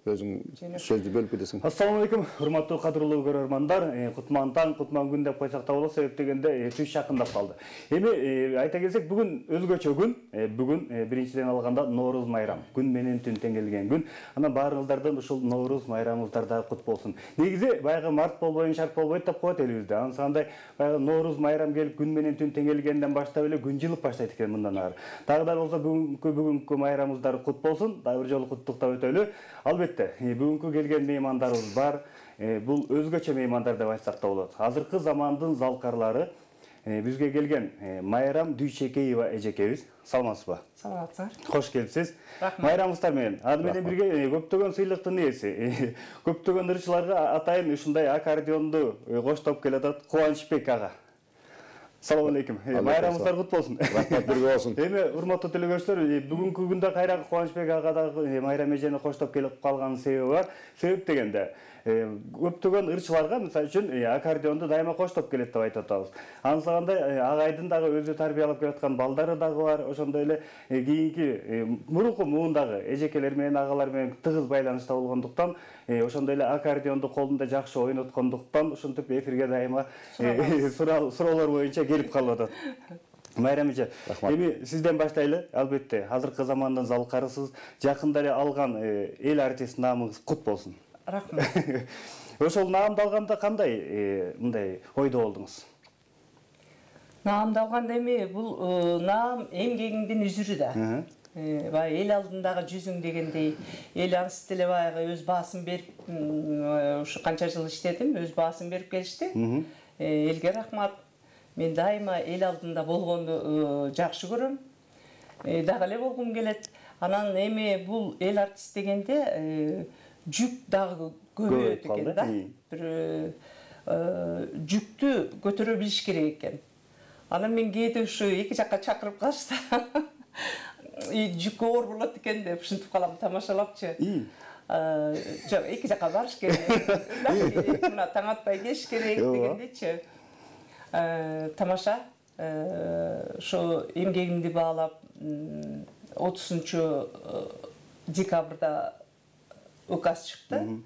өзүң сөздү бөлүп кетесиң. Assalamu alaikum, урматтуу кадырлуу көрөрмандар. Кутман таң, кутман күн деп койсок да болот, себеп дегенде түш жакындап калды. Эми айта келсек, бүгүн өзгөчө күн. Бүгүн биринчиден алганда Ноорuz майрам. Күн менен түн тең келген күн. Анан баарыңыздардын ушул Ноорuz майрамыңыздарда кут болсун. Негизи баягы март болбойн, шарт болбойт деп коет элибизде. Ансандай баягы Ноорuz майрам келип күн менен түн тең келгенден баштап эле күн жылып баштайт экен мындан ары. Дагы да болсо бүгүнкү майрамыңыздар кут болсун. Дагы бир жолу куттуктап өтөлү. Албетте, бүгүнкү келген меймандарыбыз бар. Бул өзгөчө меймандар деп айтсак да болот. Азыркы замандын залкарлары бизге келген Майрам Дүйчекеева эжекебиз. Саламатсызбы? Саламатсыздар. Кош келипсиз. Майрамыңыздар менен. Аны менен бирге көптөгөн сыйлыктын ээси. Көптөгөн ырчыларга атайын ушундай аккордеонду коштоп келатат Кубанычбек ага. Салам алейкум. Майрамыңыздар кут болсун. Рахмат бирге болсун. Эми урматтуу телекөрүүчүлөр, бүгүнкү күндө кайра Кубанычбек ага дагы Майрам эжени коштоп келип калганын себеби бар. Себеп дегенде көптөгөн ырчыларга мисалы үчүн аккордеонду дайыма коштоп келет деп айтып атабыз. Ансагандай агайдын дагы өзү тарбиялап келаткан балдары дагы бар. Ошондой эле кийинки мурунку муундагы эжекелер менен агалар менен тыгыз байланышта болгондуктан, ошондой эле аккордеонду колунда жакшы ойноткондуктан ушинтип эфирге дайыма суроолор боюнча келип калып атат. Майрам эже, эми сизден баштайлы. Албетте, азыркы замандын залкарысыз, жакында эле алган эл артист наамыңыз кут болсун. Рахмат. Ошол наамды алганда кандай мындай ойдо болдуңуз? Наамды алганда эми бул наам эмгегиңдин үзүрү да. Бай эл алдындагы жүзүң дегендей, эл ансыз деле баягы өз баасын берип, ушу канча жыл иштедим, өз баасын берип келишти. Элге рахмат. Мен дайыма эл алдында болгонду жакшы көрөм. Дагы эле болгум келет. Анан эми бул эл артист дегенде жүк дагы көбөйөт экен да. Бир жүктү көтөрө билиш керек экен. Анан мен кээде ушу эки жакка чакырып калышса, жүк оор болот экен деп ушинтип калам, тамашалапчы. Жок, эки жакка барыш керек. Мына таң атпай келиш керек дегендечи. Тамаша. Ошо эмгегимди баалап 30 декабрда указ чыкты.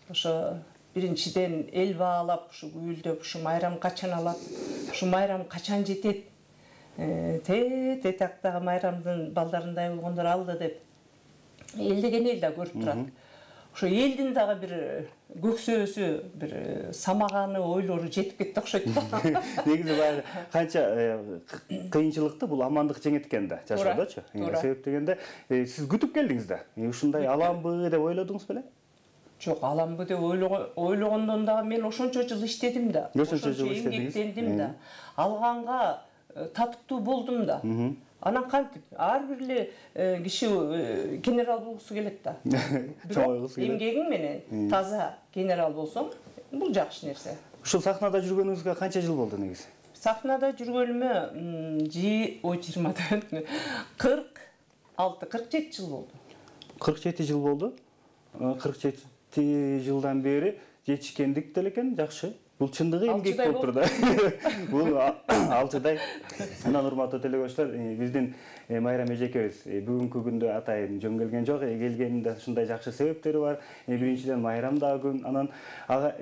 Ошо биринчиден эл баалап, ушу гүлдөп, ушу майрам качан алат, ушу майрам качан жетет. Тактагы майрамдын балдарындай болгондор алды деп. Эл деген эл да көрүп турат. Ошо элдин дагы бир көксөөсү, бир самаганы, ойлору жетип кетти окшойт. Негизи баягы канча кыйынчылыкты бул амандык жеңет экен да, жашоодочу. Себеп дегенде сиз күтүп келдиңиз да. Ушундай аламбы деп ойлодуңуз беле? Жок, аламбы деп ойлогондон дагы мен ошончо жыл иштедим да. Ошончо жыл эмгектендим да. Алганга татыктуу болдум да. Анан кантип ар бир эле киши генерал болгусу келет да. Эмгегиң менен таза генерал болсоң, бул жакшы нерсе. Ушул сахнада жүргөнүңүзгө канча жыл болду негизи? Сахнада жүргөнүмө 46-47 жыл болду. 47 жыл болду. 47 жылдан бери жетишкендик деле экен, жакшы. Бул чындыгы эмгек болуп тур да. Бул алчыдай. Анан урматтуу телекөрүүчүлөр, биздин Майрам эжекебиз бүгүнкү күндө атайын жөн келген жок. Келгенинде ушундай жакшы себептери бар. Биринчиден майрамдагы күн, анан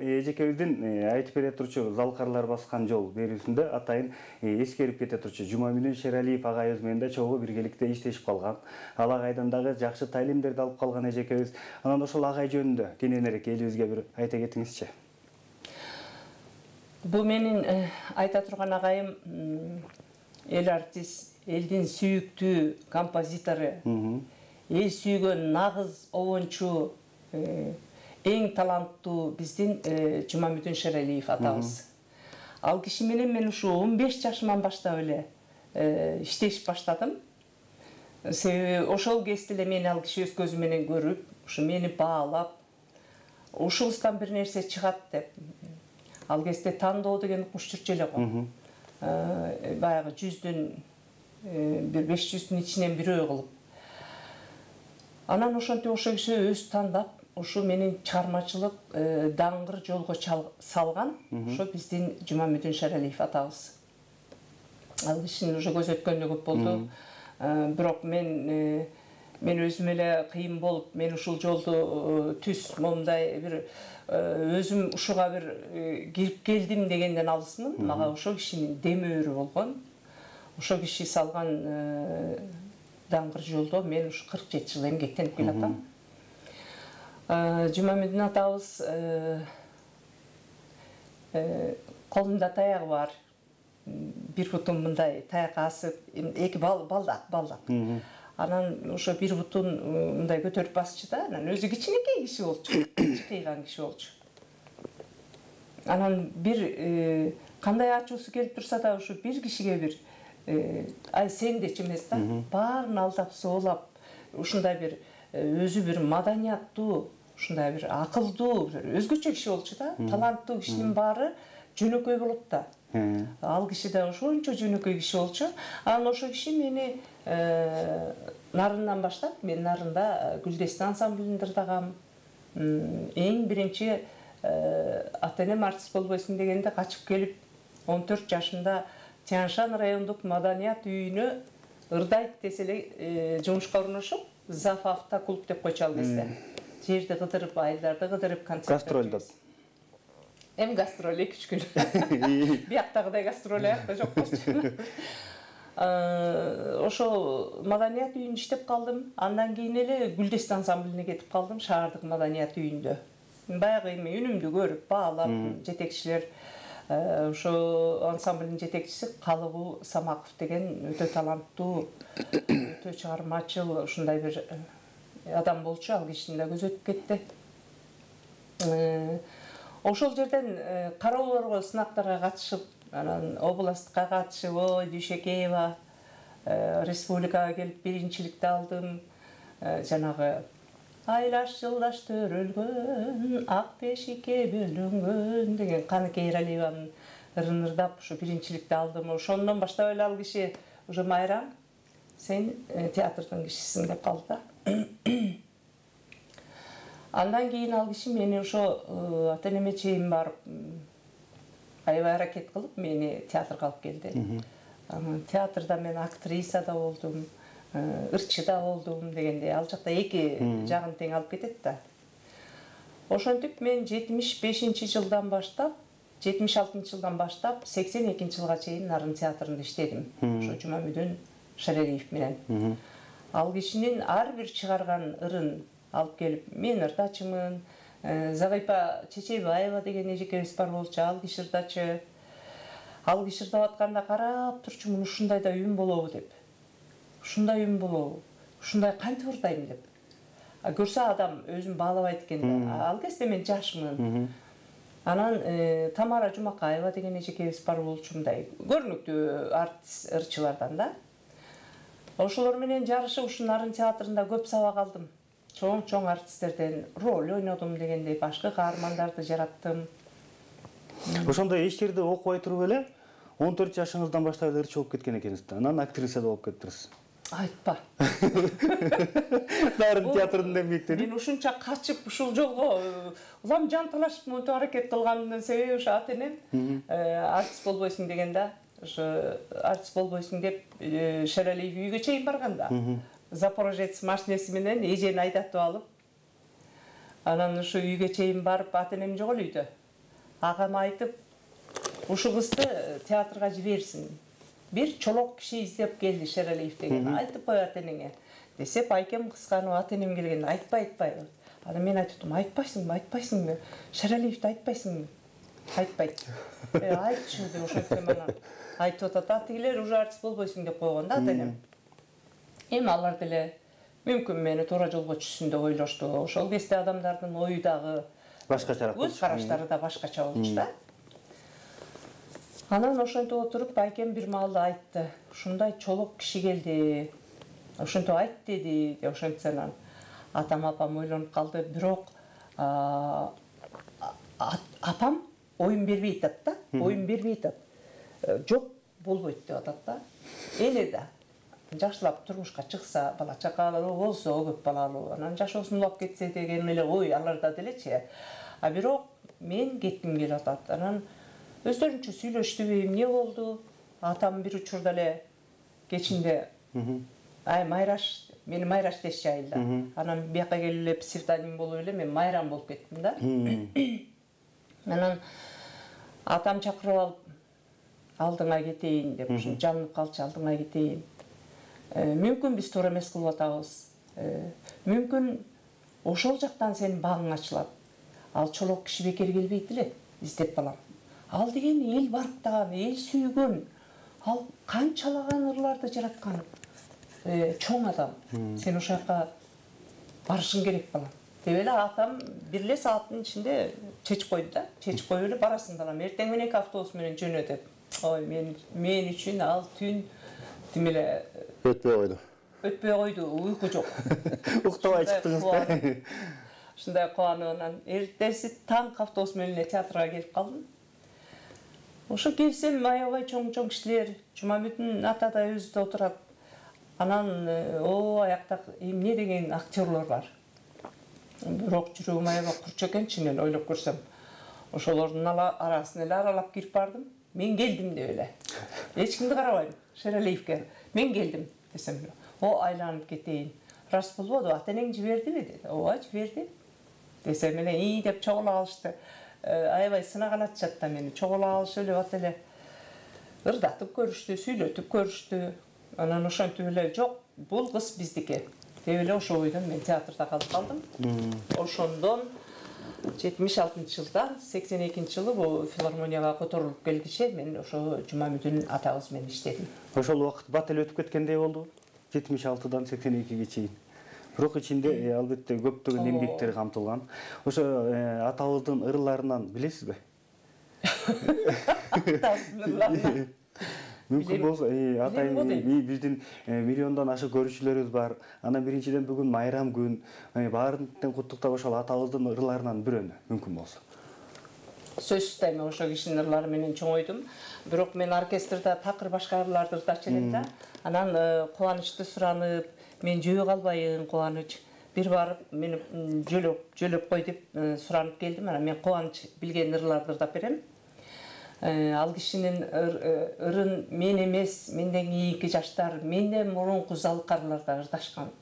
эжекебиздин айтып бере турчу залкарлар баскан жол берүүсүндө атайын эскерип кете турчу Жумамүнүн Шералиев агайыбыз менен да чогуу биргеликте иштешип калган. Ал агайдан дагы жакшы таалимдерди алып калган эжекебиз. Анан ошол агай жөнүндө кененирээк элибизге бир айта кетиңизчи. Бул менин айта турган агайым эл артист, элдин сүйүктүү композитору, эл сүйгөн нагыз обончу, эң таланттуу биздин Жумамүдүн Шералиев атабыз. Ал киши менен мен ушу 15 жашыман баштап эле иштешип баштадым. Себеби ошол кезде эле мени ал киши өз көзү менен көрүп, ушу мени баалап, ушуңуздан бир нерсе чыгат деп. Ал кезде тандоо деген укмуш жүрчү эле го. Баягы 100дүн бир 500дүн ичинен бирөө кылып. Анан ошентип ошо киши өз тандап, ушу менин чыгармачылык даңгыр жолго салган, ошо биздин Жумамүдүн Шералиев атабыз. Ал кишинин уже көзөткөнү көп болду. Бирок мен мен өзүм эле кыйын болуп, мен ушул жолду түз момундай бир өзүм ушуга бир кирип келдим дегенден алысмын. Мага ошо кишинин демөөрү болгон. Ошо киши салган даңгыр жолдо мен ушу 47 жыл эмгектенип келатам. Жумамедин атабыз колунда таягы бар. Бир бутун мындай таякка асып, эки балдак. Анан ошо бир бутун мындай көтөрүп басчу да, анан өзү кичинекей киши болчу, кыйган киши болчу. Анан бир кандай ачуусу келип турса да, ушу бир кишиге бир ай сен дечи эмес да, баарын алдап соолап, ушундай бир өзү бир маданияттуу, ушундай бир акылдуу, өзгөчө киши болчу да, таланттуу кишинин баары жөнөкөй болот да. Ал киши да ошончо жөнөкөй киши болчу. Анан ошо киши мени Нарындан баштап, мен Нарында Гүлдестан ансамблинде ырдагам. Эң биринчи ата-энем артист болбойсуң дегенде качып келип, 14 жашында Тяншан райондук маданият үйүнө ырдайт десе эле жумушка орношуп, Зав автоклуб деп койчу ал кезде. Жерди кыдырып, айылдарды кыдырып концерт. Гастролдоп. Эми гастроль 2-3 күн. Бияктагыдай гастроль аякта жок болчу. Ошо маданият үйүндө иштеп калдым. Андан кийин эле Гүлдестан ансамблине кетип калдым, шаардык маданият үйүндө. Баягы эми үнүмдү көрүп, баалап, жетекчилер ошо ансамблдин жетекчиси Калыбул Самаков деген өтө таланттуу, өтө чыгармачыл, ушундай бир адам болчу, ал кишини да көзөтүп кетти. Ошол жерден кароолорго сынактарга катышып, анан областтыкка катышып, Дүйшекеева республикага келип биринчиликти алдым. Жанагы айлаш жылдаш төрөлгөн, ак бешикке бөлөнгөн деген Каныкей Эралиеванын ырын ырдап ушу биринчиликти алдым. Ошондон баштап эле ал киши уже Майрам, сен театрдын кишисиң деп калды да. Андан кийин ал киши мени ошо ата-энеме чейин барып аябай аракет кылып мени театрга алып келди. Театрда мен актриса да болдум, ырчы да болдум дегендей, ал жакта эки жагын тең алып кетет да. Ошентип мен 75 жылдан баштап, 76 жылдан баштап 82 жылга чейин Нарын театрында иштедим. Ошо Жумамедин Шаралиев менен. Ал кишинин ар бир чыгарган ырын алып келип, мен ырдачымын, Загайпа Чечейбаева деген эжекебиз бар болчу, ал киши ырдачы. Ал киши ырдап атканда карап турчумун, ушундай да үн болобу деп. Ушундай үн болобу, ушундай кантип ырдайм деп. Көрсө адам өзүн баалабайт экен да. Ал кезде мен жашмын. Анан Тамара Жумакаева деген эжекебиз бар болчу, мындай көрүнүктүү артист ырчылардан да. Ошолор менен жарышып ушу Нарын театрында көп сабак алдым. Чоң артисттерден роль ойнодум дегендей, башка каармандарды жараттым. Ошондой эч жерде окубай туруп эле 14 жашыңыздан баштап ырчы болуп кеткен экенсиз да. Анан актриса да болуп кеттиңиз. Айтпа. Нарын театрында эмгектенип. Мен ушунча качып ушул жолго улам жанталашып монтип аракет кылганымдын себеби ушу ата-энем артист болбойсуң деген да. Ушу артист болбойсуң деп Шаралиев үйгө чейин барганда. Запорожец машинеси менен эжени айдатып алып, анан ушу үйгө чейин барып, ата-энем жок эле үйдө. Агам айтып, ушу кызды театрга жиберсин. Бир чолок киши издеп келди, Шаралиев деген. Айтып кой ата-энеңе. Десеп, айкем кысканып, ата-энем келгенде айтпай. Анан мен айтыптым, айтпайсыңбы? Шаралиевди айтпайсыңбы? Айтпайт. Айтчу деп ошентем анан. Айтып атат, атигилер уже артист болбойсуң деп койгон да ата-энем. Эми алар деле мүмкүн мени туура жолго түшсүн деп ойлошту. Ошол кезде адамдардын ою дагы башкачараак болчу. Көз караштары да башкача болчу да. Анан ошентип отуруп айкем бир маалда айтты. Ушундай чолок киши келди. Ошентип айт деди, деп ошентсе анан атам апам ойлонуп калды. Бирок апам оюн бербей атат да. Оюн бербей атат. Жок болбойт деп атат да. Эле да. Жашылап турмушка чыкса, бала чакалуу болсо, көп балалуу, анан жашоосун улап кетсе деген эле ой аларда делечи. А бирок мен кетким келип атат. Анан өздөрүнчө сүйлөштүбү, эмне болду? Атам бир учурда эле кечинде ай Майраш Мени Майраш деш жайылда. Анан бияка келип эле псевдоним болуп эле мен Майрам болуп кеттим да. Анан атам чакырып алып алдыңа кетейин деп, ушун жанып калчу алдыңа кетейин. Мүмкүн биз туура эмес кылып атабыз. Мүмкүн ошол жактан сенин багың ачылат. Ал чолок киши бекер келбейт эле, издеп балам. Ал деген эл барктаган, эл сүйгөн, ал канчалаган ырларды жараткан чоң адам. Сен ошол жака барышың керек балам. Деп эле атам бир эле сааттын ичинде чечип койду да. Чечип коюп эле барасың балам. Эртең менен автобус менен жөнө деп. Ой, мен үчүн ал түн тим эле Өтпөй койду. Өтпөй койду, уйку жок. Уктабай чыктыңыз да. Ушундай кубанып анан эртеси таң автобус менен театрга келип калдым. Ошо келсем аябай чоң кишилер, Жумабүттүн атада өзү да отурат. Анан аякта эмне деген актерлор бар. Бирок жүрөгүм аябай курч экен чынын ойлоп көрсөм. Ошолордун арасын эле аралап кирип бардым. Мен келдим деп эле. Эч кимди карабайм. Шералиевке. Мен келдим десем. Айланып кетейин. Рас болбоду, ата-энең жибердиби деди. Ооба, жиберди. Десем эле деп чогула алышты. Аябай сынаган атышат да мени. Чогула алышып эле бат эле ырдатып көрүштү, сүйлөтүп көрүштү. Анан ошентип эле жок, бул кыз биздики. Деп эле ошол ойдон мен театрда калып калдым. Ошондон 76-жылдан 82-жылы бул филармонияга которулуп келгиче мен ошо Жумабүттүн атабыз менен иштедим. Ошол убакыт бат эле өтүп кеткендей болду. 76-дан 82-ге чейин. Бирок ичинде албетте көптөгөн эмгектер камтылган. Ошо атабыздын ырларынан билесизби? Мүмкүн болсо, атайын биздин миллиондон ашык көрүүчүлөрүбүз бар. Анан биринчиден бүгүн майрам күн. Баарын куттуктап ошол атабыздын ырларынан бирөөнү мүмкүн болсо. Сөзсүз да мен ошо кишинин ырлары менен чоңойдум. Бирок мен оркестрда такыр башка ырларды ырдачу элем да. Анан кубанычты суранып, мен жөө калбайын кубаныч. Бир барып мени жөлөп кой деп суранып келдим. Анан мен кубаныч билген ырларды ырдап берем. Ал кишинин ырын мен эмес, менден кийинки жаштар, менден мурунку залкарлар да ырдашкан.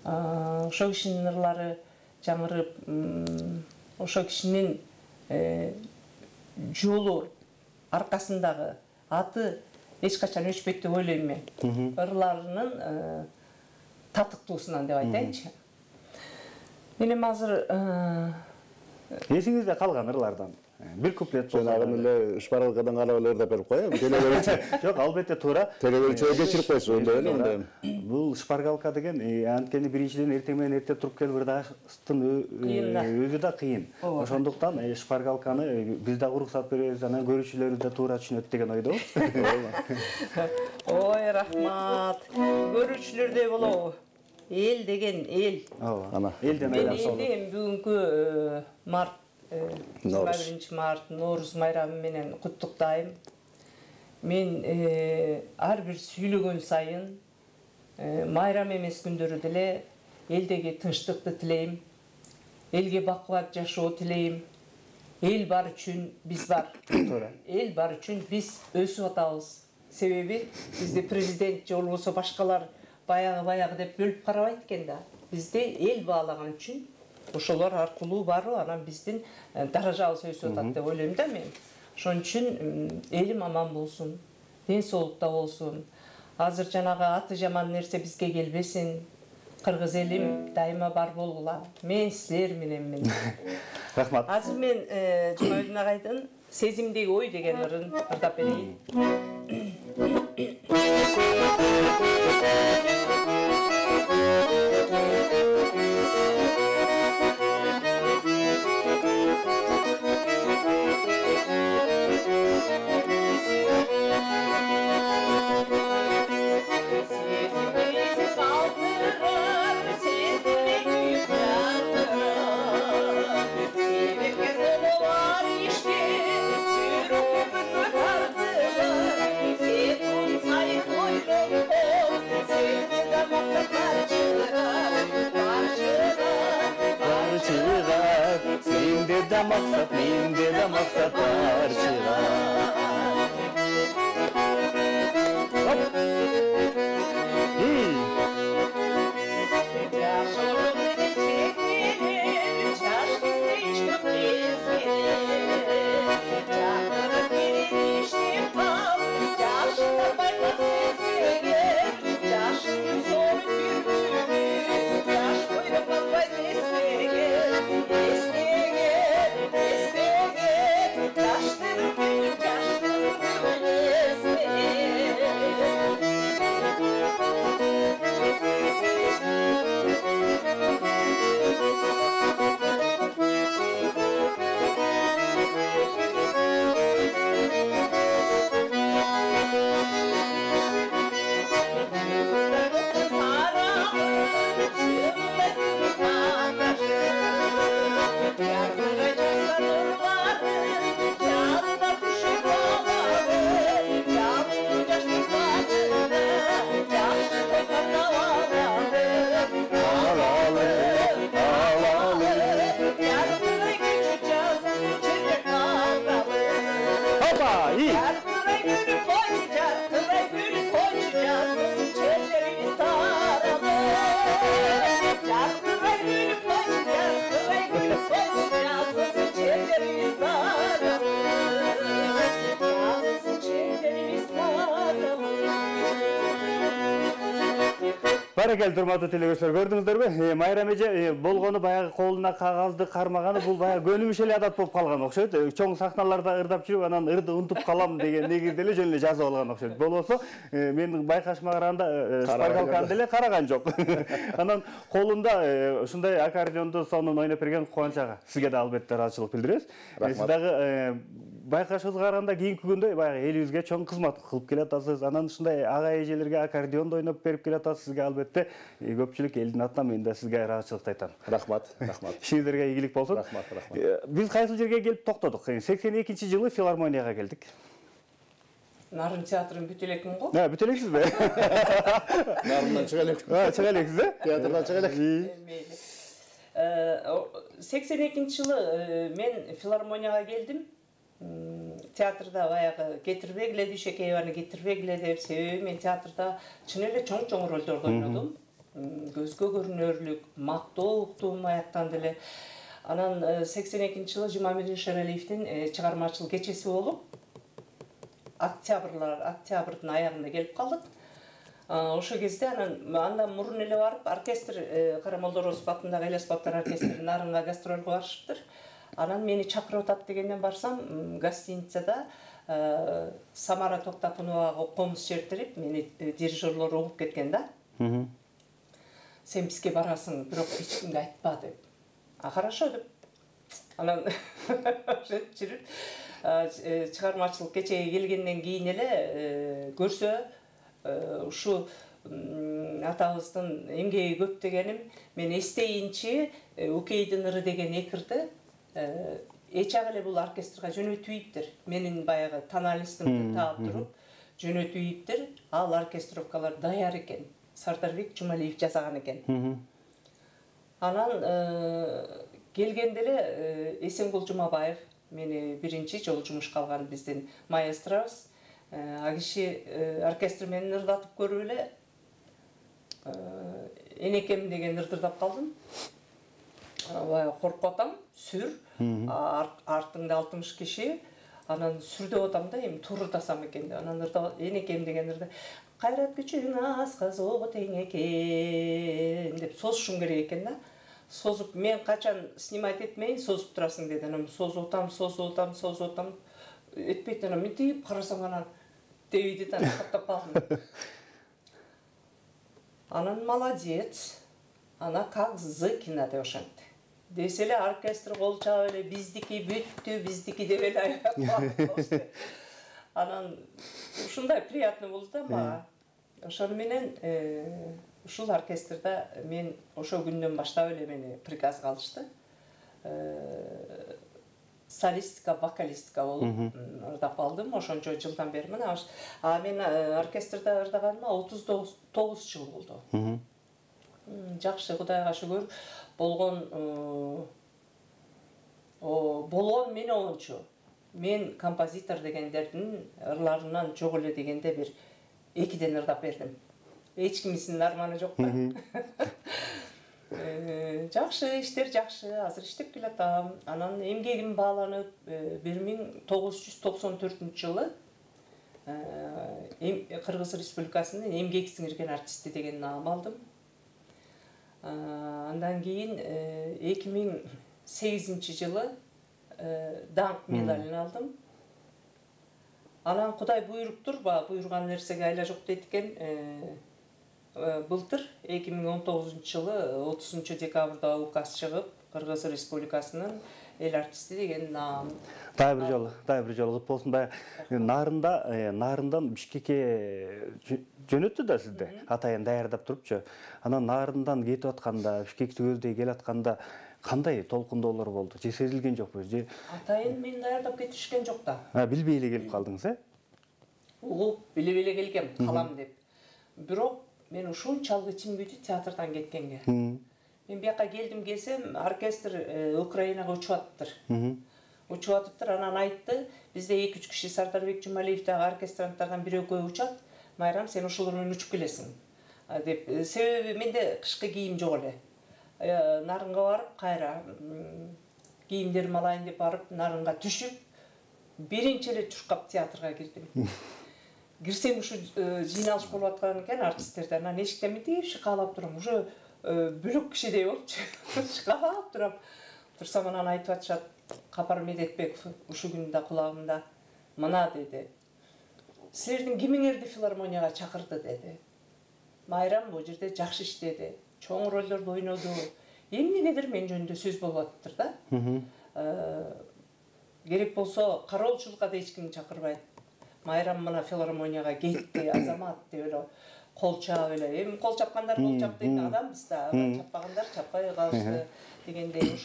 Ошо кишинин ырлары жаңырып, ошо кишинин жолу аркасындагы аты эч качан өчпөйт деп ойлойм мен. Ырларынын татыктуусунан деп айтайынчы. Мен азыр эсиңизде калган ырлардан бир куплет болсо. Жанагы эле шпаргалкадан карап эле ырдап берип коем. Телебелче. Жок, албетте туура. Телебелчеге кечирип койсуз ондай эле. Бул шпаргалка деген анткени биринчиден эртең менен эрте туруп келип ырдаштын өзү да кыйын. Ошондуктан шпаргалканы биз да уруксат беребиз, анан көрүүчүлөрүбүз да туура түшүнөт деген ойдобуз. Ой, рахмат. Көрүүчүлөрдөй болобу? Эл деген эл. Ооба. Элден айран салып. Мен бүгүнкү март 21 Норуз майрамы менен куттуктайм. Мен ар бир сүйлөгөн сайын майрам эмес күндөрү деле элдеги тынчтыкты тилейм. Элге бакубат жашоо тилейм. Эл бар үчүн биз бар. Эл бар үчүн биз өсүп атабыз. Себеби бизде президент же болбосо башкалар баягы деп бөлүп карабайт экен да. Бизде эл баалаган үчүн ошолор аркылуу барып анан биздин даражабыз өсүп атат деп ойлойм да мен. Ошон үчүн элим аман болсун, ден соолукта болсун. Азыр жанагы аты жаман нерсе бизге келбесин. Кыргыз элим дайыма бар болгула. Мен силер мененмин. Рахмат. Азыр мен Жумабүттүн агайдын Сезимдеги ой деген ырын ырдап берейин. Опа, и. Çarkıray gülü koycu, çarkıray gülü koycu, casız çellerimiz taralı. Çarkıray gülü koycu, çarkıray gülü koycu, casız çellerimiz taralı. Casız çellerimiz taralı. Баракелде урматтуу телегөзчүлөр, көрдүңүздөрбү? Майрам эже болгону баягы колуна кагазды кармаганы бул баягы көнүмүш эле адат болуп калган окшойт. Чоң сахналарда ырдап жүрүп, анан ырды унутуп калам деген негизде эле жөн эле жазып алган окшойт. Болбосо менин байкашыма караганда шпаргалканы деле караган жок. Анан колунда ушундай аккордеонду сонун ойноп берген Кубанч ага. Сизге да албетте ыраазычылык билдиребиз. Сиз дагы байкашыбызга караганда кийинки күндө баягы элибизге чоң кызмат кылып келатасыз. Анан ушундай ага эжелерге аккордеонду ойноп берип келатасыз. Сизге албетте көпчүлүк элдин атынан мен да сизге ыраазычылык айтам. Рахмат. Ишиңиздерге ийгилик болсун. Рахмат. Биз кайсыл жерге келип токтодук? 82-жылы филармонияга келдик. Нарын театрын бүт элекмин го. Бүт элексизби? Нарындан чыга элек. Чыга элексиз, Театрдан чыга элек. Мейли. 82-жылы мен филармонияга келдим. Театрда баягы Кетирбегле Дүйшекееваны Кетирбегле деп себеби мен театрда чын эле чоң ролдорду ойнодум. Көзгө көрүнөрлүк, мактоо уктум аяктан деле. Анан 82-жылы Жумамедин Шералиевдин чыгармачылык кечеси болуп, октябрдын аягында келип калдык. Ошо кезде андан мурун эле барып оркестр Карамолдор Осуп атындагы эл аспаптар оркестринин Нарынга гастролго барышыптыр. Анан мени чакырып атат дегенден барсам, гостиницада Самара Токтапуновага комуз чертирип, мени дирижерлор угуп кеткен да. Сен бизге барасың, бирок эч кимге айтпа деп. Хорошо деп. Анан жүрүп чыгармачылык кечеге келгенден кийин эле көрсө ушу атабыздын эмгеги көп дегеним мен эстейинчи Укейдин ыры деген экирди эч ак эле бул оркестрга жөнөтүйүптүр. Менин баягы таналистимди таап туруп жөнөтүйүптүр. Ал оркестровкалар даяр экен. Сардарбек Жумалиев жасаган экен. Анан келгенде эле Эсенгул Жумабаев мени биринчи жолу жумушка алган биздин маэстробуз. А киши оркестр менен ырдатып көрүп эле энекем деген ырдырдап калдым. Коркуп атам, сүр, артыңда 60 киши, анан сүрдөп атам да, эми турдасам экен деп. Анан энекем деген ырды кайрат күчүң аска зоо тең экен деп созушум керек экен да. Созуп мен качан снимать этмейин, созуп турасың деди. Анан созуп атам. Этпейт, анан мынтип карасам анан дебейди да токтоп калдым. Анан молодец. Ана как зыкина деп ошентти. Десе эле оркестр кол чаап эле биздики бүттү, биздики деп эле аябап. Анан ушундай приятный болду да мага. Ошону менен ушул оркестрда мен ошо күндөн баштап эле мени приказга алышты. Солистика, вокалистика болуп ырдап калдым. Ошончо жылдан бери мына. Мен оркестрда ырдаганыма 39 жыл болду. Жакшы, Кудайга шүгүр. Болгон мен оңчу. Мен композитор дегендердин ырларынан жок эле дегенде бир 2ден ырдап бердим. Эч кимисинин арманы жок да. Жакшы, иштер жакшы. Азыр иштеп келатам. Анан эмгегим бааланып 1994-жылы Кыргыз Республикасынын эмгек сиңирген артисти деген наам алдым. Андан кийин 2008-жылы даңк медалын алдым. Анан Кудай буйруптур, буйруган нерсеге айла жок дейт экен. Былтыр 2019-жылы 30-декабрда указ чыгып, Кыргыз Республикасынын эл артисти деген наам. Дагы бир жолу кут болсун. Нарындан Бишкекке жөнөттү да сизди. Атайын даярдап турупчу. Анан Нарындан кетип атканда, Бишкекти көздөй келатканда кандай толкундоолор болду? Же сезилген жокпу? Атайын мен даярдап кетишкен жок да. Билбей эле келип калдыңыз, Угуп, билип эле келгем, калам деп. Бирок мен ушунчалык ичим күйдү театрдан кеткенге. Мен бияка келдим келсем, оркестр Украинага учуп аттыр. учуп атыптыр. Анан айтты, бизде 2-3 киши Сардарбек Жумалиевдеги оркестранттардан бирөө-экөө учат. Майрам, сен ошолор менен учуп келесиң деп. Себеби менде кышкы кийим жок эле. Нарынга барып, кайра кийимдерим алайын деп барып, Нарынга түшүп, биринчи эле чуркап театрга кирдим. Кирсем ушу жыйналыш болуп аткан экен артисттерден. Анан эшиктен мынтип шыкалап турам. Уже бөлөк кишидей болчу. Шыкалап турам. Турсам анан айтып атышат, Капар Медетбеков ушу күнү да кулагымда. Мына деди. Силердин кимиңерди филармонияга чакырды деди. Майрам бул жерде жакшы иштеди. Чоң ролдорду ойноду. Эмнегедир мен жөнүндө сөз болуп атыптыр да. Керек болсо кароолчулукка да эч кимди чакырбайт. Майрам мына филармонияга кетти, Азамат деп эле кол чаап эле. Эми кол чапкандар кол чап дейт адамбыз да. Чаппагандар чаппай калышты дегендей.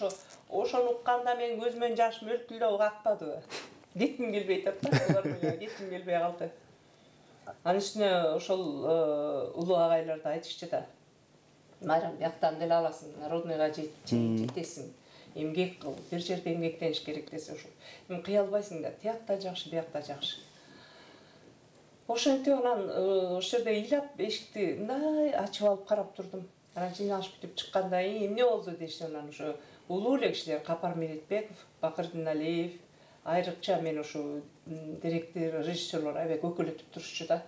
Ошону укканда мен көзүмөн жаш мөлтүлөп акпадыбы. Кетким келбей атат да, филармонияга кетким келбей калды. Анын үстүнө ошол улуу агайлар да айтышчу да. Майрам, бияктан деле аласың, народныйга жетесиң. Эмгек кыл, бир жерде эмгектениш керек десе ошол. Эми кыя албайсың да, тиякта жакшы, биякта жакшы. Ошентип анан ошол жерде ыйлап эшикти мындай ачып алып карап турдум. Анан жыйналыш бүтүп чыкканда эмне болду дешти. Анан ошо улуу эле кишилер Капар Медетбеков, Бакырдин Алиев, айрыкча мен ошо директор, режиссерлор аябай көкөлөтүп турушчу да.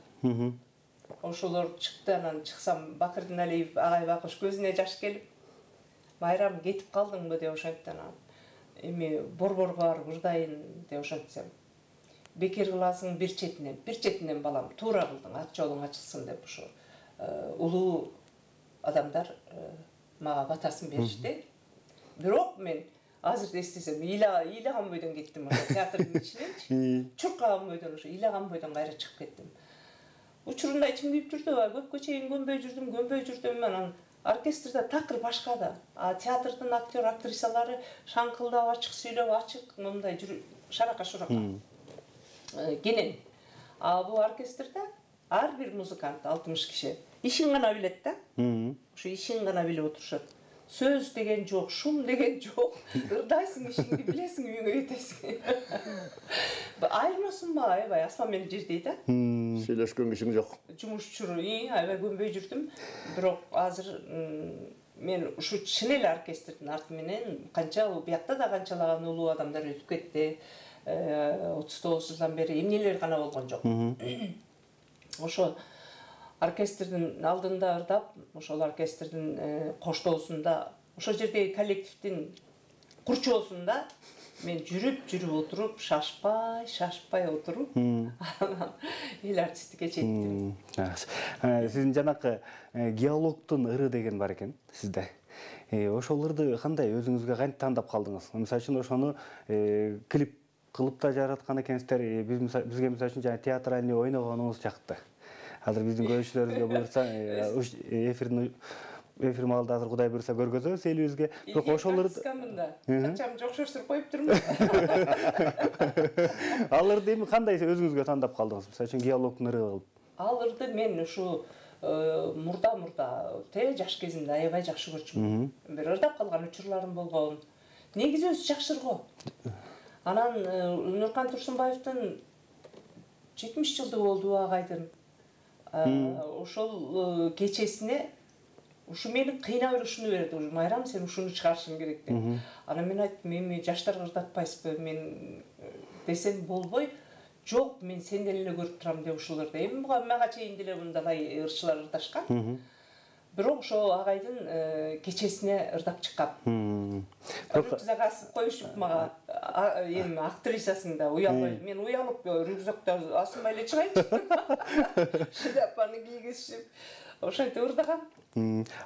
Ошолор чыкты. Анан чыксам Бакырдин Алиев агай Бакыш көзүнө жаш келип, Майрам кетип калдыңбы деп ошентти. Анан эми борборго барып ырдайын деп ошентсем. Бекер кыласың бир четинен балам, туура кылдың, ат жолуң ачылсын деп ошо улуу адамдар мага батасын беришти. Бирок мен азыр эстесем ыйлаган бойдон кеттим театрдын ичинен. Чуркаган бойдон ошо ыйлаган бойдон кайра чыгып кеттим. Учурунда ичим күйүп жүрдү, көпкө чейин көнбөй жүрдүм. Анан оркестрде такыр башка да. Театрдын актер, актрисалары шаңкылдап, ачык сүйлөп, ачык мындай шарака шурака. Кенен. Бул оркестрде ар бир музыкант 60 киши ишин гана билет да. Ошо ишин гана билип отурушат. Сөз деген жок, шум деген жок. Ырдайсың, ишиңди билесиң, үйүңө кетесиң. Айырмасынбы, аябай асман менен жердей да. Сүйлөшкөн кишиң жок. Жумушчу, аябай көнбөй жүрдүм. Бирок азыр мен ушу чын эле оркестрдин арты менен канча биякта да канчалаган улуу адамдар өтүп кетти. 39 жылдан бери эмнелер гана болгон жок. Ошо оркестрдин алдында ырдап, ошол оркестрдин коштоосунда, ошол жердеги коллективдин курчоосунда мен жүрүп отуруп, шашпай отуруп, эл артисттикке жеттим. Сиздин жанакы геологдун ыры деген бар экен сизде. Ошол ырды кандай өзүңүзгө кантип тандап калдыңыз? Мисалы үчүн ошону клип кылып да жараткан экенсиздер. Бизге мисалы үчүн жана театральный ойногонуңуз жакты. Азыр биздин көрүүчүлөрүбүзгө буюрса, эфир маалында азыр Кудай буюрса көргөзөбүз элибизге. Бирок ошолорду качам жокшоштуруп коюп турмун. Ал ырды эми кандай өзүңүзгө тандап калдыңыз? Мисалы үчүн геологдун ыры кылып. Ал ырды мен ушу мурда жаш кезимде аябай жакшы көрчүмүн. Бир ырдап калган учурларым болгон. Негизи өзү жакшы ырго. Анан Нуркан Турсунбаевдин 70 жылдыгы болду агайдын. Ошол кечесине ушу мени кыйнап ушуну берди. Майрам, сен ушуну чыгарышың керек деп. Анан мен айттым, эми жаштарга ырдатпайсызбы? Мен десем болбой. Жок, мен сенден эле көрүп турам деп ушуларды. Эми мага чейин деле мындай ырчылар ырдашкан. Бирок ошо агайдын кечесине ырдап чыккам. Рюкзак асып коюшуп мага, эми актрисасың да уялбай. Мен уялып рюкзакты асынбай эле чыгайынчы. Шляпаны кийгизишип, ошентип ырдагам.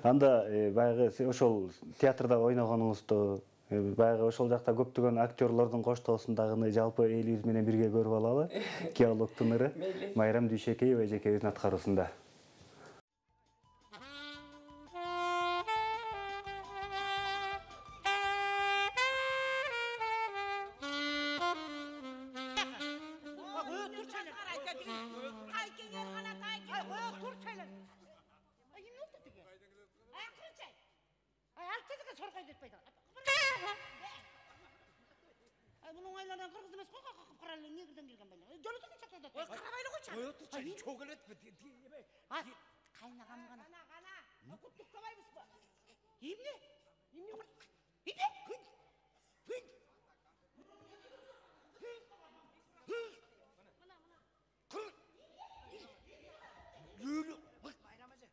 Анда баягы ошол театрда ойногонуңузду, баягы ошол жакта көптөгөн актерлордун коштоосундагыны жалпы элибиз менен бирге көрүп алалы. Геологдун ыры Майрам Дүйшекеева эжекебиздин аткаруусунда. Bunun aylardan kırgız emez koy qaralın negirden kelgen baylar. Jolu tutup çaksadı. Oy qarabайлы қойшы. Ой, отыр, çok өлет. Ат, кайнагам гана. Қана. Құттықтамаймыз ба? Емне? Емне? Lülü. Bayram Hacı.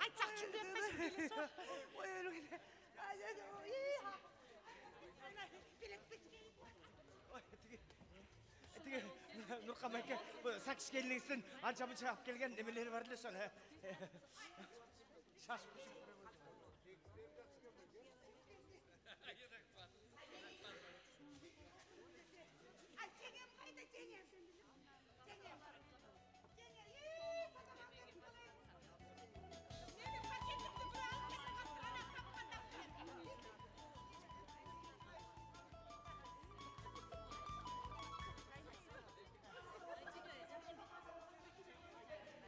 Айтсақ түсінбеппесін келесі. Ой, öyle. Тиги Нуркам аке, сакиш келиңизден анча-мынча алып келген немелери бар эле ошол. Шаш. Ай, жеңем қайда жеңем? Жеңем. Мені пакетімді бір алып келіп қана қапқанда.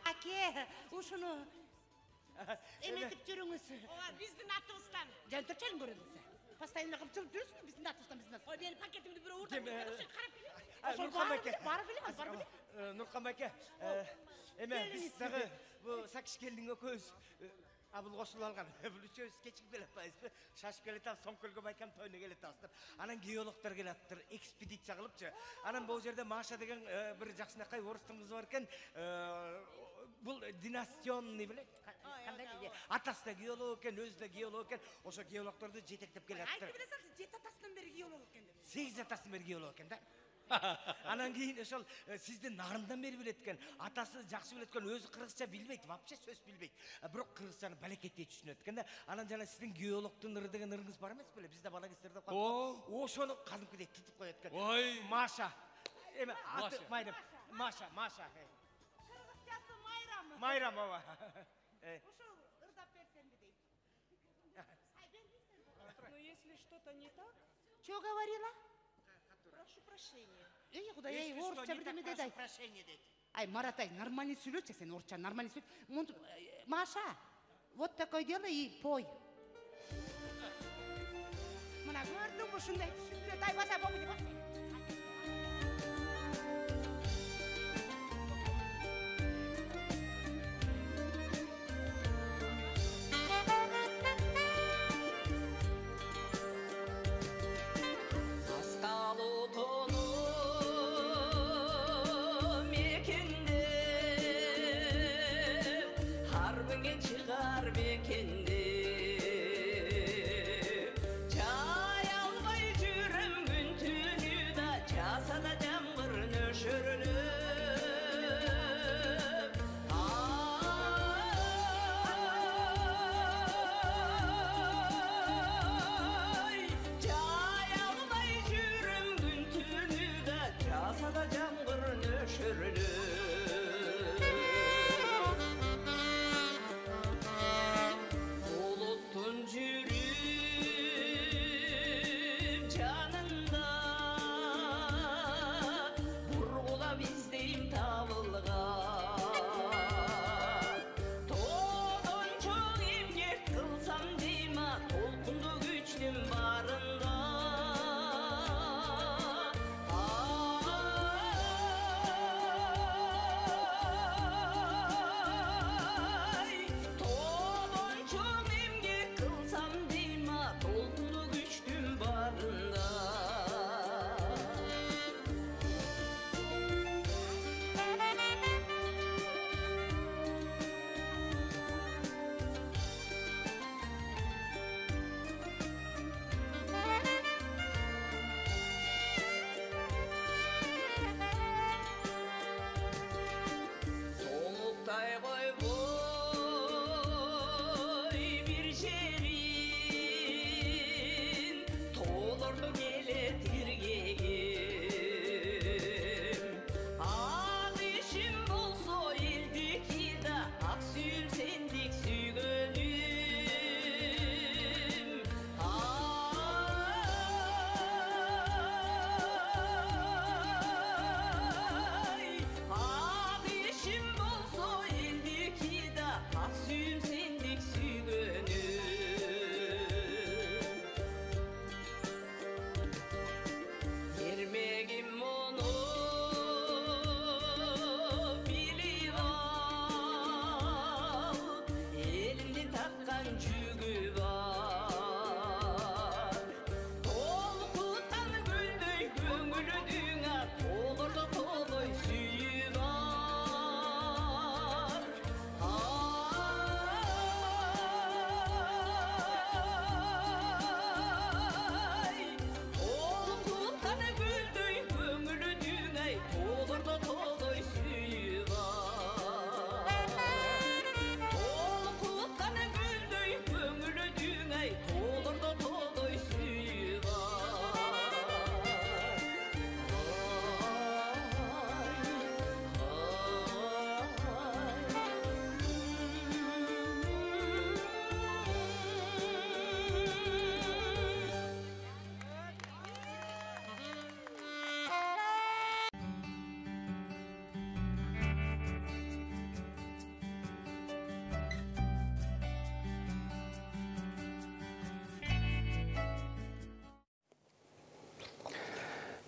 Аке, ушуну эметип жүрүңүз. Ова биздин атыбыздан. Жантыр чалың көрөңүз. Постоянно кылып жүрүп жүрсүң биздин атыбыздан биздин. Ой, менин пакетимди бирөө уртап карап келиңиз. Нуркам аке. Барып билемиз, барып билемиз. Нуркам аке, эме биз дагы бу сакиш келдиң экөөбүз абыл кошулуп алган. Бул үчөөбүз кечип келе атпайбызбы? Шашып келе атабыз, соңкөлгө байкам тойуна келе атабыз. Анан геологдор келе атыптыр, экспедиция кылыпчы. Анан бул жерде Маша деген бир жакшынакай орустун кызы бар экен. Бул династионный биле? Кандай? Атасы да геолог экен, өзү да геолог экен. Ошо геологдорду жетектеп келе атыптыр. Айтып билесиң, 7 атасынан бери геолог экен деп. 8 атасынан бери геолог экен да. Анан кийин ошол сиздин нарындан бери билет экен. Атасы жакшы билет экен, өзү кыргызча билбейт, вообще сөз билбейт. Бирок кыргызчаны балекеттей түшүнөт экен да. Анан жана сиздин геологдун ыры деген ырыңыз бар эмес беле? Бизде бала кездерде калып. Ошону кадимкидей титип коет экен. Ой. Маша. Эме аты Майрам. Маша. Кыргызчасы Майрам. Майрам ооба. Ушул ырдап берсеңди дейт. Ай, бербейсиң. Но если что-то не так, Чё говорила? прошу прощения. Эй, кудай, орусча бирдеме деди. Ай. Прощение дейт. Ай, Марат, ай, нормально сүйлөчү сен орусча, нормально сүйлө. Маша, вот такое дело и пой. Мына көрдүңбү ушундай түшүндүрөт, ай, баса бобуди баса. Çıkar bekindi Çay almay cürüm gün tünü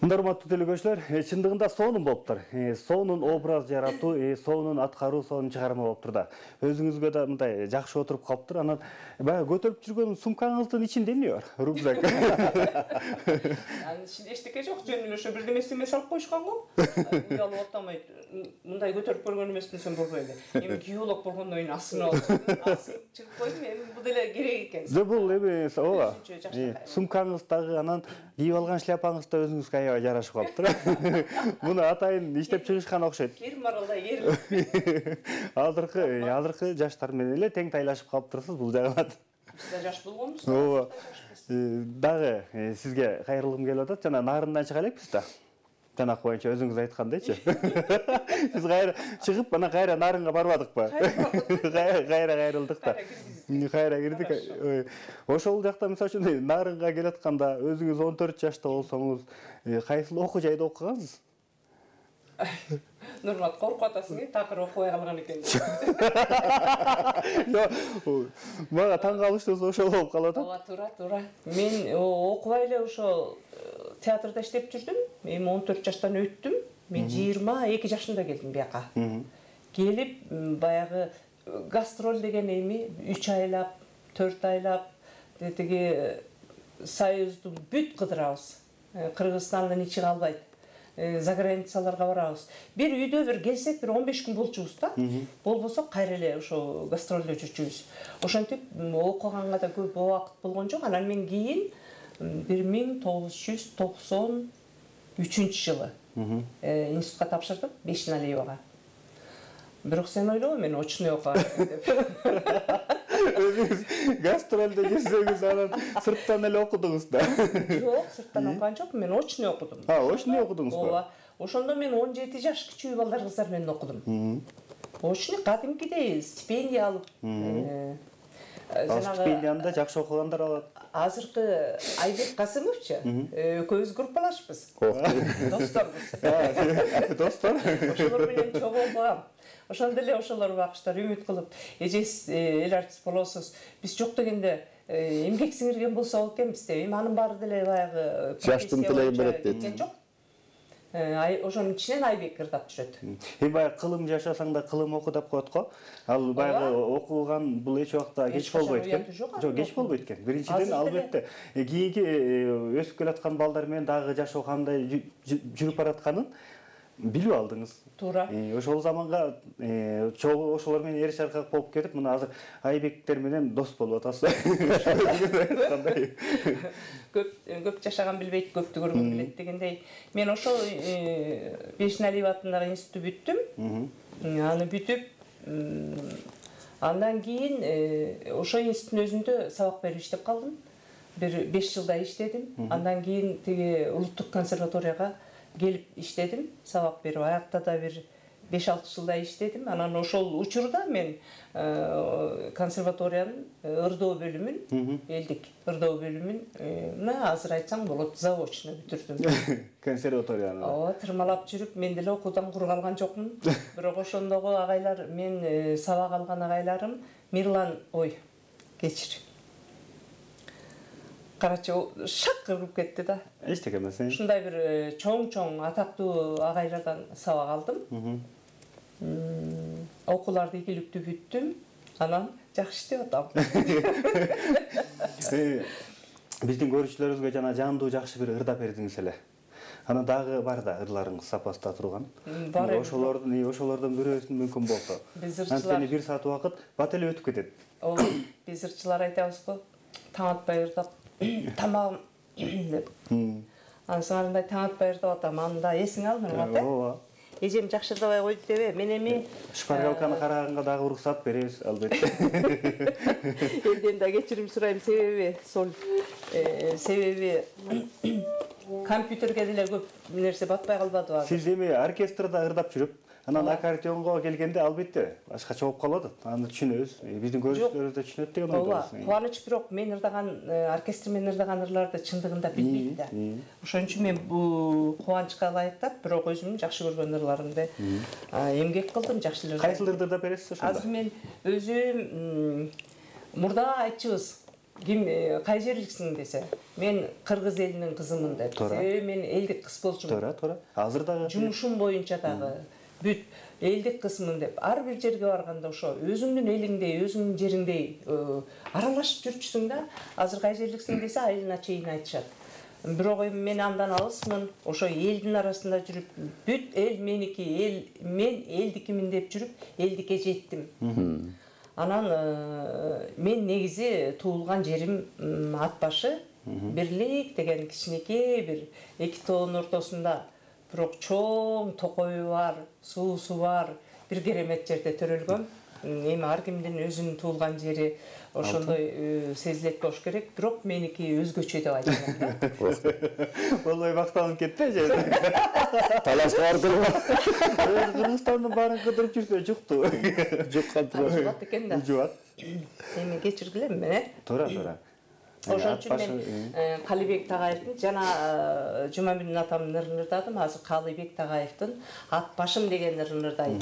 Мындай урматтуу телекөрүүчүлөр, чындыгында сонун болуптур. Сонун образ жаратуу, сонун аткаруу, сонун чыгарма болуптур да. Өзүңүзгө да мындай жакшы отуруп калыптыр. Анан баягы көтөрүп жүргөн сумкаңыздын ичинде эмне бар? Рюкзак. Анын ичинде эчтеке жок, жөн эле ошо бирдемесине салып коюшкан го. Уялып атамайт. Мындай көтөрүп көргөн эмес десем болбойт эле. Эми геолог болгондон кийин асынып алып, асынып чыгып койдум. Эми бул деле керек экен. Жок, бул эми ооба. Сумкаңыздагы анан кийип алган шляпаңыз да өзүңүзгө аябай жарашып калыптыр. Муну атайын иштеп чыгышкан окшойт. Кер маралдай ер. Азыркы жаштар менен эле тең тайлашып калыптырсыз бул жагынан. Биз да жаш болгонбуз. Ооба. Дагы сизге кайрылгым келип атат. Жана нарындан чыга элекпиз да. Жанак боюнча өзүңүз айткандайчы. Биз кайра чыгып, анан кайра нарынга барбадыкпы? Кайра кайрылдык да. Кайра кирдик. Ошол жакта мисалы үчүн нарынга келатканда өзүңүз 14 жашта болсоңуз, кайсыл окуу жайда окугансыз? Нурмат, коркуп атасың, такыр окубай калган экен. Мага таң калыштуу ошол болуп калып атат. Ооба, туура. Мен окубай эле ошо театрда иштеп жүрдүм. Эми 14 жаштан өттүм. Мен 22 жашында келдим бияка. Келип, баягы гастроль деген эми 3 айлап, 4 айлап тиги Союздун бүт кыдырабыз. Кыргызстандын ичи калбайт. Заграницаларга барабыз. Бир үйдө бир келсек, бир 15 күн болчубуз да. Болбосо кайра эле ошо гастролдо жүрчүбүз. Ошентип окуганга да көп убакыт болгон жок. Анан мен кийин 1993 жылы институтка тапшырдым, Бешналиевага. Бирок сен ойлобо, мен очный окуган деп. Өзүңүз гастролдо жүрсөңүз, анан сырттан эле окудуңуз да. Жок, сырттан окуган жок, мен очный окудум. Очный окудуңузбу? Ооба. Ошондо мен 17 жаш кичүү балдар кыздар менен окудум. Очный кадимкидей стипендия алып. Стипендияны да жакшы окугандар алат. Азыркы Айбек Касымовчу, экөөбүз группалашпыз. Досторбуз. Достор. Ошолор менен чогуу окугам. Ошондо эле ошолор убакыштар үмүт кылып, эжеси эл артист болосуз. Биз жок дегенде эмгек сиңирген болсо болот экенбиз деп. Эми анын баары деле баягы жаштын тилеги берет дейт. Жок. Ошонун ичинен Айбек ырдап жүрөт. Эми баягы кылым жашасаң да кылым оку деп коет го. Ал баягы окуган бул эч убакта кеч болбойт экен. Жок, кеч болбойт экен. Биринчиден албетте кийинки өсүп келаткан балдар менен дагы жашоо кандай жүрүп баратканын билип алдыңыз. Туура. Ошол заманга чогуу ошолор менен эриш аркак болуп кетип, мына азыр Айбектер менен дос болуп атасыз. Көп жашаган билбейт, көптү көргөн билет дегендей. Мен ошол Бешналиев атындагы институтты бүттүм. Аны бүтүп, андан кийин ошо институттун өзүндө сабак берип иштеп калдым. Бир 5 жылдай иштедим. Андан кийин тиги улуттук консерваторияга келип иштедим, сабак берип, аякта да бир 5-6 жылдай иштедим. Анан ошол учурда мен консерваториянын ырдоо бөлүмүн, элдик ырдоо бөлүмүн, мына азыр айтсаң болот, заочно бүтүрдүм. Консерваторияны. Ооба, тырмалап жүрүп, мен деле окуудан кур калган жокмун. Бирок ошондогу агайлар, мен сабак алган агайларым Мирлан, кечир. Карачы шак кырып кетти да. Эчтеке эмес. Ушундай бир чоң атактуу агайлардан сабак алдым. Окууларды ийгиликтүү бүттүм. Анан жакшы иштеп атам. Биздин көрүүчүлөрүбүзгө жана жандуу жакшы бир ырдап бердиңиз эле. Анан дагы бар да ырларыңыз сапаста турган. Ошолордон бирөөсүн мүмкүн болсо. Анткени 1 саат убакыт бат эле өтүп кетет. Ооба, биз ырчылар айтабыз го, таң атпай ырдап, тамагым деп. Ансыңарындай таң атпай ырдап атам, аны да эсиңе ал, Нурмат. Ооба. Эжем жакшы ырдабай койду дебе, мен эми шпаргалканы караганга дагы уруксат беребиз, албетте. Элден да кечирим сурайм, себеби компьютерге деле көп нерсе батпай калбады. Сиз эми оркестрда ырдап жүрүп, анан аккордеонго келгенде албетте башкача болуп калып атат. Аны түшүнөбүз. Биздин көрүүчүлөрүбүз да түшүнөт деген ойдобуз. Кубаныч, бирок мен ырдаган оркестр менен ырдаган ырларды чындыгында билбейт да. Ошон үчүн мен бул кубанычка ылайыктап, бирок өзүмдүн жакшы көргөн ырларымды эмгек кылдым, жакшы эле. Кайсыл ырдарды ырдап бересиз ошондо? Азыр мен өзүм мурда айтчыбыз. ким кай жерликсиң десе, мен кыргыз элинин кызымын деп. Себеби мен элдик кыз болчумун. Туура. Азыр дагы Жумушум боюнча дагы бүт элдик кызмын деп. Ар бир жерге барганда ошо өзүңдүн элиңдей, өзүңдүн жериңдей аралашып жүрчүсүң да. Азыр кай жерликсиң десе, айылына чейин айтышат. Бирок мен андан алысмын. Ошо элдин арасында жүрүп, бүт эл меники, мен элдикимин деп жүрүп, элдикке жеттим. Анан мен негизи туулган жерим Ат башы, Бирлик деген кичинекей бир эки тоонун ортосунда, бирок чоң токою бар, суусу бар, бир керемет жерде төрөлгөм. Эми ар кимдин өзүнүн туулган жери ошондой сезилет болуш керек, бирок меники өзгөчө деп айтам да. Vallahi мактанып кетти же. Талашка бардырбы? Кыргызстандын баарын кыдырып жүрсө жукту. Жуккан турат. Жубат экен да. Жубат. Эми кечиргилем мен. Туура. Ошон үчүн мен Калыбек Тагаевдин жана Жумабек атамдын ырын ырдадым. Азыр Калыбек Тагаевдин Ат башым деген ырын ырдайм.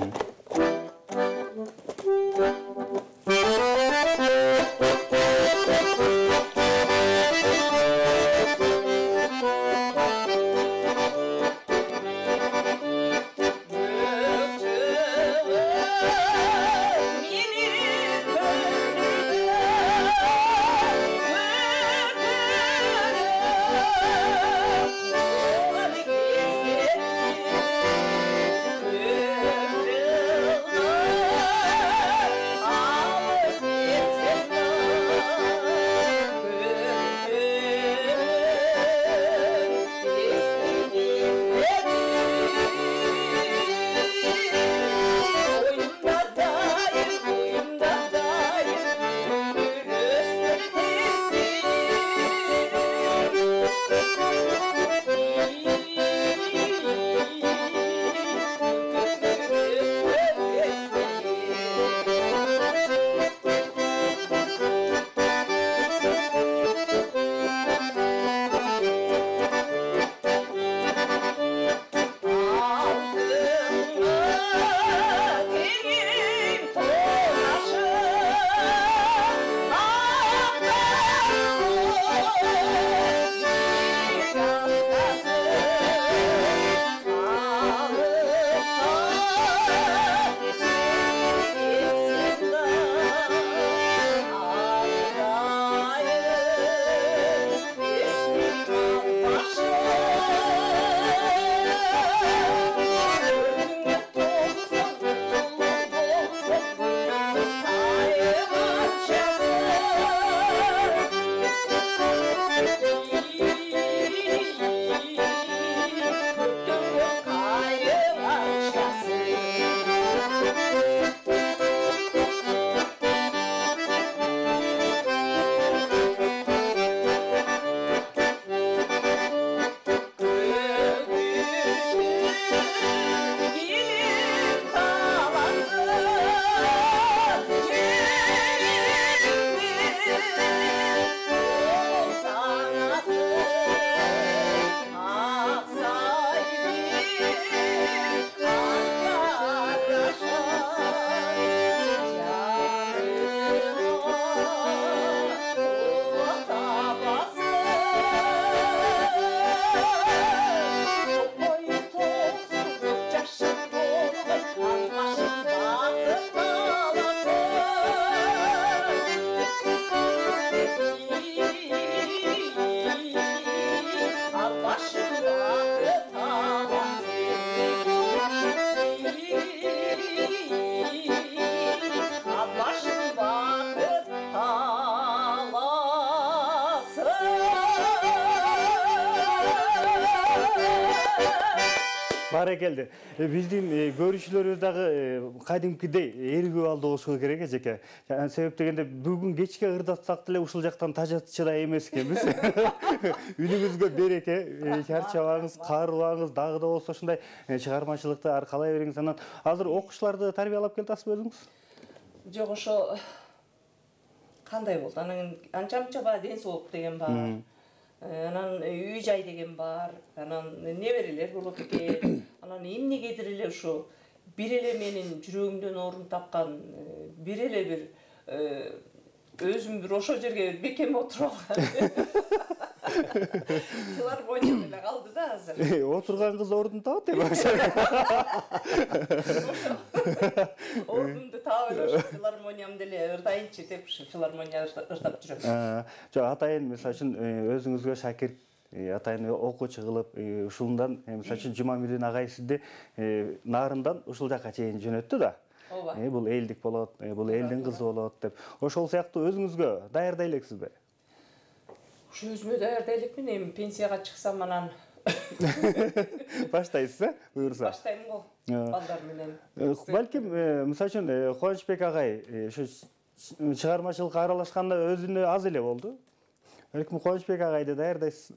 Барекелди. Биздин көрүүчүлөрүбүз дагы кадимкидей эргүү алды болушу керек эжеке. Себеп дегенде бүгүн кечке ырдатсак деле ушул жактан тажатчыдай эмес экенбиз. Үнүңүзгө береке, чарчабаңыз, каарыбаңыз, дагы да болсо ушундай чыгармачылыкты аркалай бериңиз. Анан азыр окуучуларды тарбиялап келатасызбы өзүңүз? Жок, ошо кандай болду? Анан анча-мынча бар, ден соолук деген бар. Анан үй жай деген бар. Анан неберелер болот экен. Анан эмнегедир эле ушу бир эле менин жүрөгүмдөн орун тапкан бир эле бир өзім бір ошо жерге бекем отырып алған. Филармония эле калды да азыр. Отырған қыз орнын табат деп. Орнумду таап эле ошо филармониямды эле ырдайынчы деп филармония ырдап жүрөм. Жок, атайын мисалы үчүн өзүңүзгө шакирт атайын окуучу кылып, ушундан мисалы үчүн Жумамирдин агай сизди Нарындан ушул жакка чейин жөнөттү да. Бул элдик болот, бул элдин кызы болот деп. Ошол сыяктуу өзүңүзгө даярдай элексизби? Ушу өзүмө даярдай элекмин, эми пенсияга чыксам анан баштайсыз, буюрса. Баштайм го. Балдар менен. Балким, мисалы үчүн Кубанычбек агай ушу чыгармачылыкка аралашканда өзүнө аз эле болду. Балким Кубанычбек агайды даярдайсыз.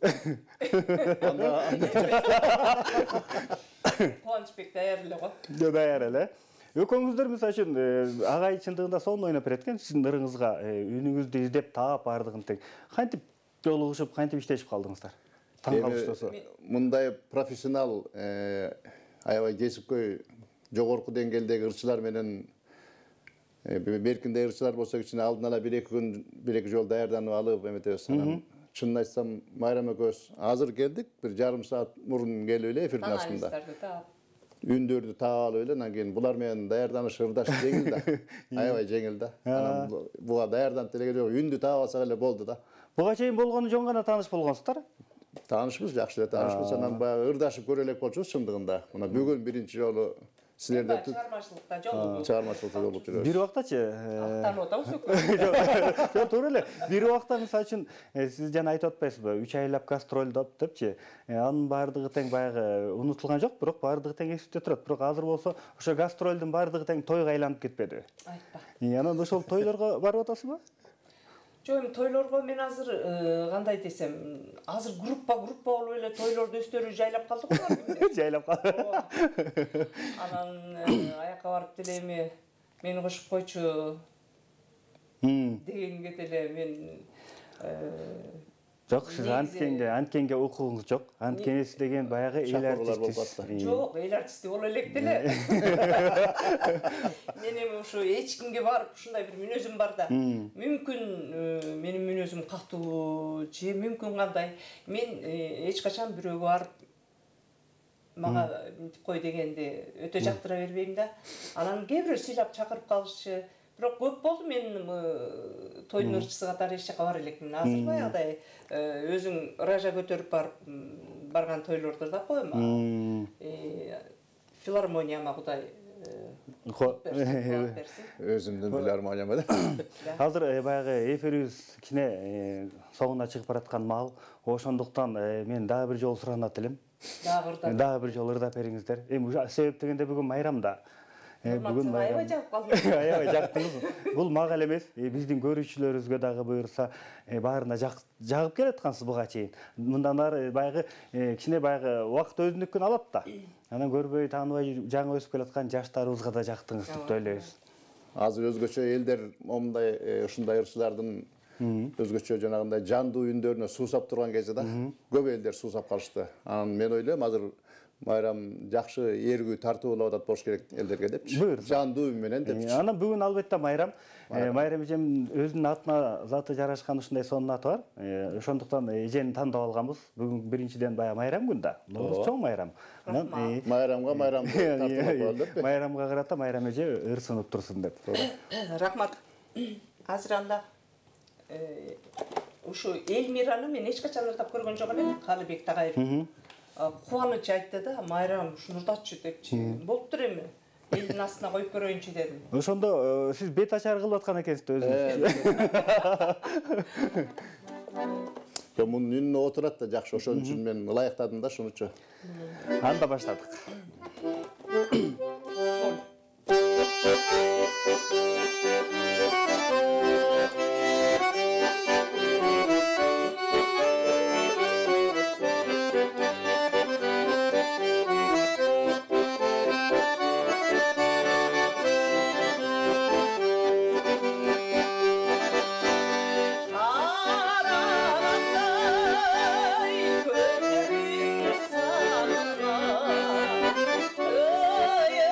Кубанычбек даяр эле го. Даяр эле. Экөөңүздөр мисалы үчүн агай чындыгында сонун ойноп берет экен, сиздин ырыңызга үнүңүздү издеп таап бардыгын тең. Кантип жолугушуп, кантип иштешип калдыңыздар? Таң калыштасо. Мындай профессионал аябай кесипкөй жогорку деңгээлдеги ырчылар менен беркиндей ырчылар болсо кичине алдын ала 1-2 күн 1-2 жол даярданып алып эметебиз. Чынын айтсам, Майрам экөөбүз азыр келдик, бир жарым саат мурун келип эле эфирдин астында. Үндөрдү таап алып эле, анан кийин булар менен даярданыш ырдаш жеңил да. Аябай жеңил да. Анан буга даярданып деле жок, үндү таап алсак эле болду да. Буга чейин болгону жөн гана тааныш болгонсуздар? Таанышпыз, жакшы эле таанышпыз. Анан баягы ырдашып көрө элек болчубуз чындыгында. Мына бүгүн биринчи жолу силерде чыгармачылыкта жолугуп. Чыгармачылыкта жолугуп жүрөбүз. Бир убактачы? Актанып атабыз өкүл. Жок, туура эле. Бир убакта мисалы үчүн сиз жана айтып атпайсызбы? 3 айлап гастролдоп депчи. Анын баардыгы тең баягы унутулган жок, бирок баардыгы тең эсипте турат. Бирок азыр болсо ошо гастролдун баардыгы тең тойго айланып кетпедиби? Айтпа. Анан ошол тойлорго барып атасызбы? Жок, эми тойлорго мен азыр кандай десем, азыр группа болуп эле тойлорду өздөрү жайлап калды го. Жайлап калды. Анан аякка барып деле эми мени кошуп койчу дегенге деле мен жок, сиз анткенге укугуңуз жок. Анткенеси деген баягы эл артисти. Жок, эл артисти боло элек деле. Мен эми ушу эч кимге барып ушундай бир мүнөзүм бар да. Мүмкүн менин мүнөзүм катуу же мүмкүн кандай. Мен эч качан бирөөгө барып мага мынтип кой дегенди өтө жактыра бербейм да. Анан кээ бирөө сыйлап чакырып калышчы. Бирок көп болду мен тойдун ырчысы катары эч жака бара элекмин. Азыр баягыдай өзүң ража көтөрүп барган тойлорду да коем. Филармонияма Кудай өзүмдүн филармонияма да. Азыр баягы эфирибиз кичине соңуна чыгып бараткан маал. Ошондуктан мен дагы бир жолу суранат элем. Дагы бир жолу ырдап бериңиздер. Эми себеп дегенде бүгүн майрамда. Бүгүн аябай жагып калдым. Аябай жактыңыз. Бул мага эле эмес, биздин көрүүчүлөрүбүзгө дагы буюрса, баарына жагып келаткансыз буга чейин. Мындан ары баягы кичине баягы убакыт өзүнүкүн алат да. Анан көрбөй, тааныбай жаңы өсүп келаткан жаштарыбызга да жактыңыз деп ойлойбуз. Азыр өзгөчө элдер момундай ушундай ырчылардын өзгөчө жанагындай жандуу үндөрүнө суусап турган кезде да көп элдер суусап калышты. Анан мен ойлойм азыр Майрам жакшы эргүү тартуулап атат болуш керек элдерге депчи. Жандуу үн менен депчи. Анан бүгүн албетте Майрам эжем өзүнүн атына заты жарашкан ушундай сонун аты бар. Ошондуктан эжени тандап алганбыз. Бүгүн биринчиден баягы майрам күн да. Чоң майрам. Майрамга майрамды тартуулап коелу деп. Майрамга карата Майрам эже ырсынып турсун деп. Рахмат. Азыр анда ушу Элмираны мен эч качан ырдап көргөн жок элем. Калыбек Тагаев. Кубаныч айтты да, Майрам ушуну ырдатчы депчи. Болуптур эми. Элдин астына коюп көрөйүнчү дедим. Ошондо сиз бет ачар кылып аткан экенсиз өзүңүз. Мунун үнүнө отурат да жакшы, ошон үчүн мен ылайыктадым да шунучу. Анда баштадык. Oh, yeah.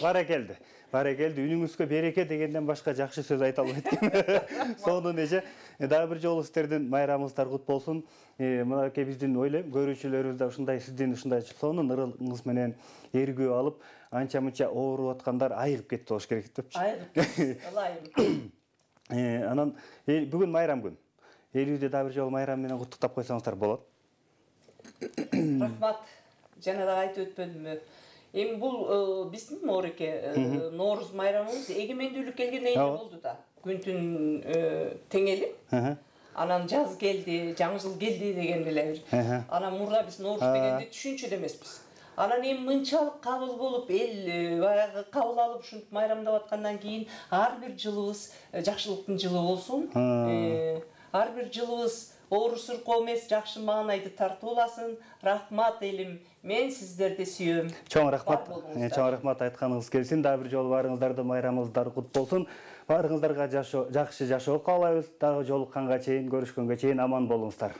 баракелди. Баракелди, үнүңүзгө береке дегенден башка жакшы сөз айта албайт экен. Сонун эже, дагы бир жолу сиздердин майрамыңыздар кут болсун. Мынакей биздин ойлойм, көрүүчүлөрүбүз да ушундай сиздин ушундай сонун ырыгыңыз менен эргүү алып, анча-мынча ооруп аткандар айыгып кетти болуш керек депчи. Айыгып кетти, ылайым. Анан бүгүн майрам күн. Элүүдө дагы бир жолу майрам менен куттуктап койсоңуздар болот. Рахмат. Жана да айтып өтпөдүмбү? Эми бул биздин Ноореке Нооруз майрамыбыз эгемендүүлүк келгенден кийин болду да. Күн түн тең эле. Анан жаз келди, жаңы жыл келди деген эле бир. Анан мурда биз Нооруз дегенди түшүнчүдө эмеспиз. Анан эми мынчалык кабыл болуп, эл баягы кабыл алып ушинтип майрамдап аткандан кийин ар бир жылыбыз жакшылыктын жылы болсун. Ар бир жылыбыз оору-суркоо эмес, жакшы маанайды тартууласын. Рахмат элим. Мен сиздерди сүйөм. Чоң рахмат. Чоң рахмат айтканыңыз келсин. Дагы бир жолу баарыңыздарды майрамыңыздар кут болсун. Баарыңыздарга жакшы жашоо каалайбыз. Дагы жолукканга чейин, көрүшкөнгө чейин аман болуңуздар.